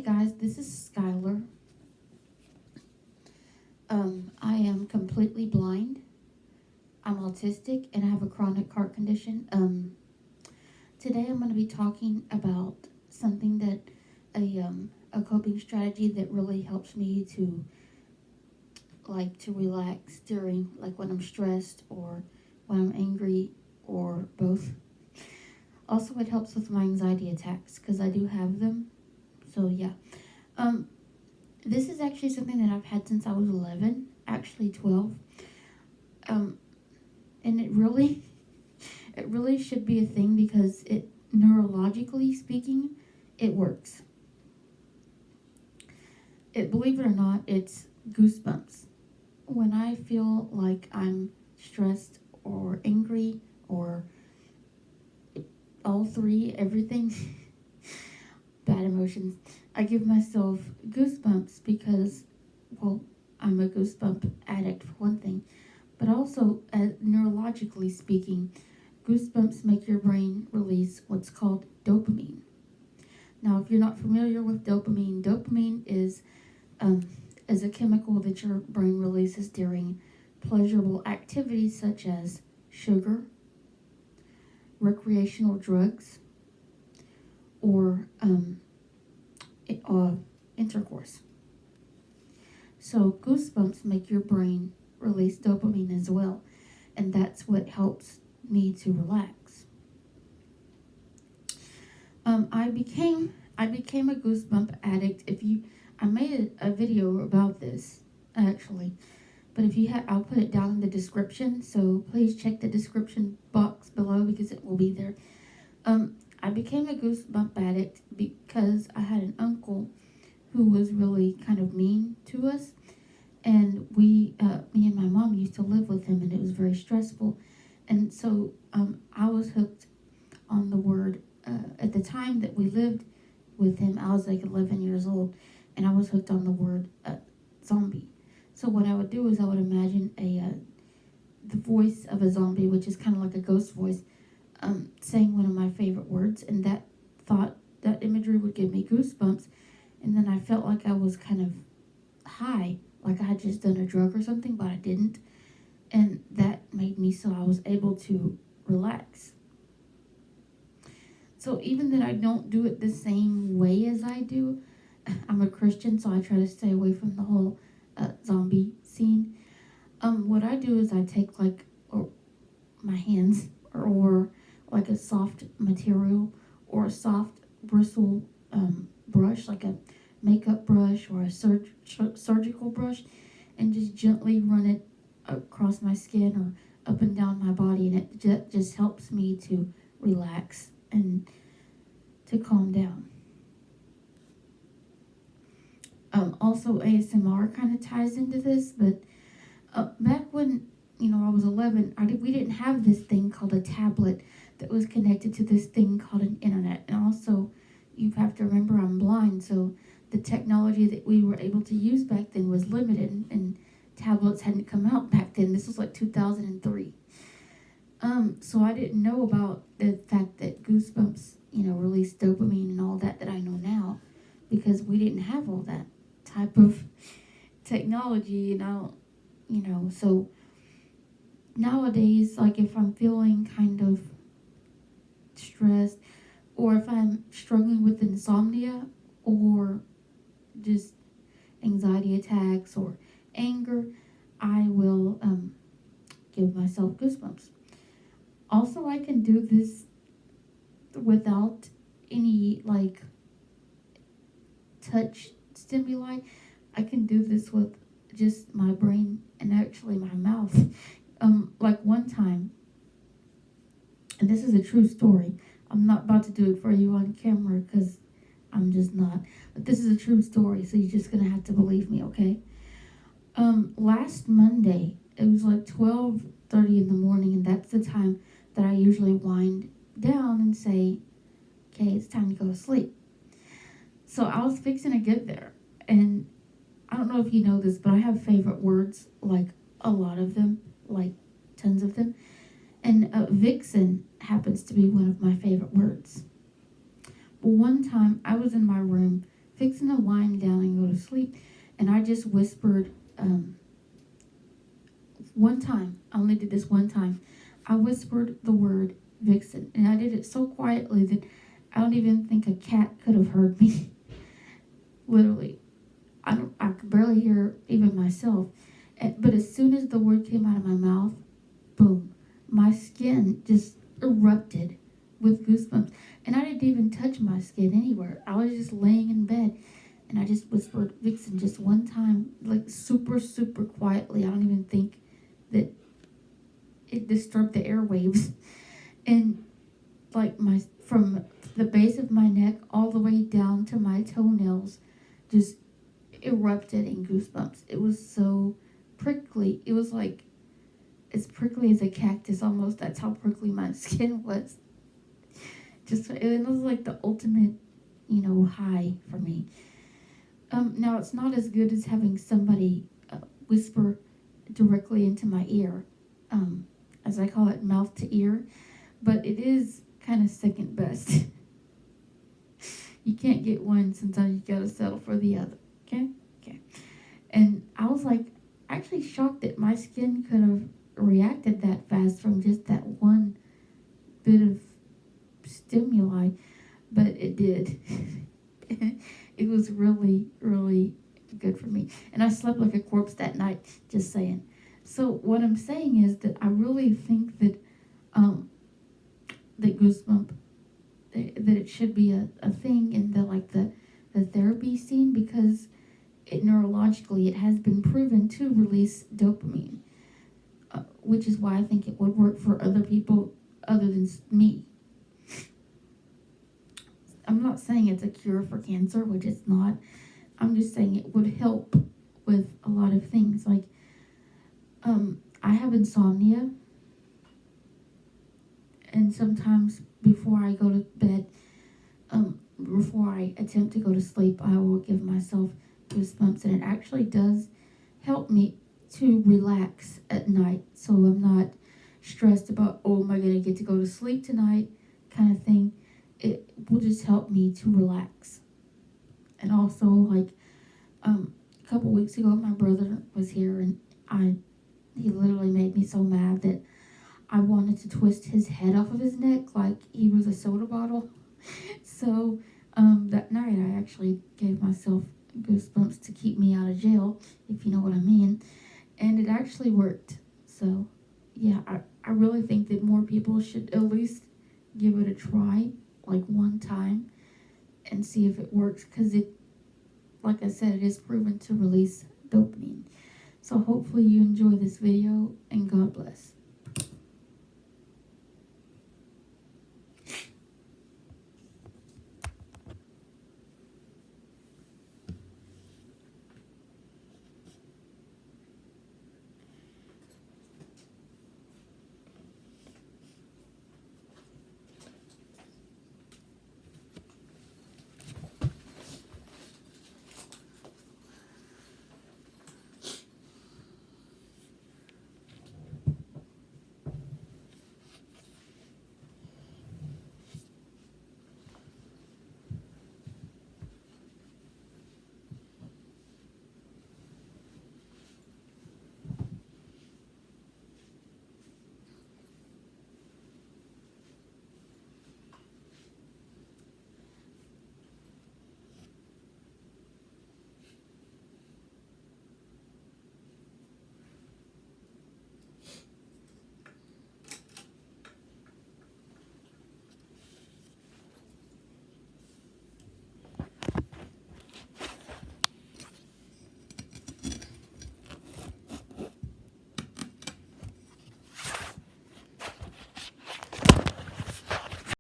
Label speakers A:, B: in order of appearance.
A: Hey guys, this is Skylar. I am completely blind. I'm autistic and I have a chronic heart condition. Today I'm going to be talking about something that a coping strategy that really helps me to relax during like when I'm stressed or when I'm angry or both. Also, it helps with my anxiety attacks because I do have them. So yeah. Um, this is actually something that I've had since I was 11, actually 12. Um, and it really should be a thing because it, neurologically speaking, it works. Believe it or not, it's goosebumps. When I feel like I'm stressed or angry or all three, everything, bad emotions, I give myself goosebumps because, well, I'm a goosebump addict for one thing, but also, neurologically speaking, goosebumps make your brain release what's called dopamine. Now, if you're not familiar with dopamine, um, is a chemical that your brain releases during pleasurable activities such as sugar, recreational drugs, or intercourse. So, goosebumps make your brain release dopamine as well, and that's what helps me to relax. I became a goosebump addict. If you, I made a video about this actually, but if you have, I'll put it down in the description. So please check the description box below because it will be there. I became a goosebump addict because I had an uncle who was really kind of mean to us, and me and my mom used to live with him, and it was very stressful. And so I was hooked on the word. At the time that we lived with him, I was like 11 years old, and I was hooked on the word zombie. So what I would do is I would imagine the voice of a zombie, which is kind of like a ghost voice, saying one of my favorite words, and that imagery would give me goosebumps, and then I felt like I was kind of high, like I had just done a drug or something, but I didn't, and that made me so I was able to relax. So even that I don't do it the same way as I do, I'm a Christian, so I try to stay away from the whole zombie scene. What I do is I take or my hands or like a soft material or a soft bristle brush, like a makeup brush or a surgical brush, and just gently run it across my skin or up and down my body, and it just helps me to relax and to calm down. Also, ASMR kind of ties into this, but back when I was 11, we didn't have this thing called a tablet that was connected to this thing called an internet, and also you have to remember I'm blind, so the technology that we were able to use back then was limited, and tablets hadn't come out back then. This was like 2003. So I didn't know about the fact that Goosebumps, release dopamine and all that I know now, because we didn't have all that type of technology, So nowadays, like if I'm feeling kind of stressed, or if I'm struggling with insomnia, or just anxiety attacks or anger, I will give myself goosebumps. Also, I can do this without any touch stimuli. I can do this with just my brain and actually my mouth. Like one time, and this is a true story. I'm not about to do it for you on camera because I'm just not. But this is a true story, so you're just gonna have to believe me, okay? Last Monday, it was like 12:30 in the morning, and that's the time that I usually wind down and say, okay, it's time to go to sleep. So I was fixing to get there, and I don't know if you know this, but I have favorite words, like a lot of them, like tons of them. And vixen happens to be one of my favorite words. But one time I was in my room fixing to wind down and go to sleep, and I just whispered, one time, I only did this one time, I whispered the word Vixen, and I did it so quietly that I don't even think a cat could have heard me. Literally, I could barely hear even myself. But as soon as the word came out of my mouth, boom, my skin just erupted with goosebumps. And I didn't even touch my skin anywhere. I was just laying in bed, and I just whispered Vixen just one time, like super, super quietly. I don't even think that it disturbed the airwaves. And like from the base of my neck all the way down to my toenails just erupted in goosebumps. It was so prickly. It was like as prickly as a cactus almost. That's how prickly my skin was. It was like the ultimate, high for me. Now it's not as good as having somebody whisper directly into my ear, as I call it, mouth to ear, but it is kind of second best. You can't get one, sometimes you gotta settle for the other. Okay. And I was like actually shocked that my skin could have reacted that fast from just that one bit of stimuli, but it did. It was really, really good for me. And I slept like a corpse that night, just saying. So what I'm saying is that I really think that that goosebump, that it should be a thing in the therapy scene, because neurologically it has been proven to release dopamine, which is why I think it would work for other people other than me. I'm not saying it's a cure for cancer, which it's not. I'm just saying it would help with a lot of things. Like, I have insomnia, and sometimes before I go to bed, before I attempt to go to sleep, I will give myself goosebumps, and it actually does help me to relax at night, so I'm not stressed about, oh, am I going to get to go to sleep tonight, kind of thing. It will just help me to relax. And also, like, a couple weeks ago, my brother was here, and he literally made me so mad that I wanted to twist his head off of his neck like he was a soda bottle. So that night I actually gave myself goosebumps to keep me out of jail, if you know what I mean. And it actually worked. So yeah, I really think that more people should at least give it a try, like one time, and see if it works, because it, like I said, it is proven to release dopamine. So hopefully you enjoy this video, and God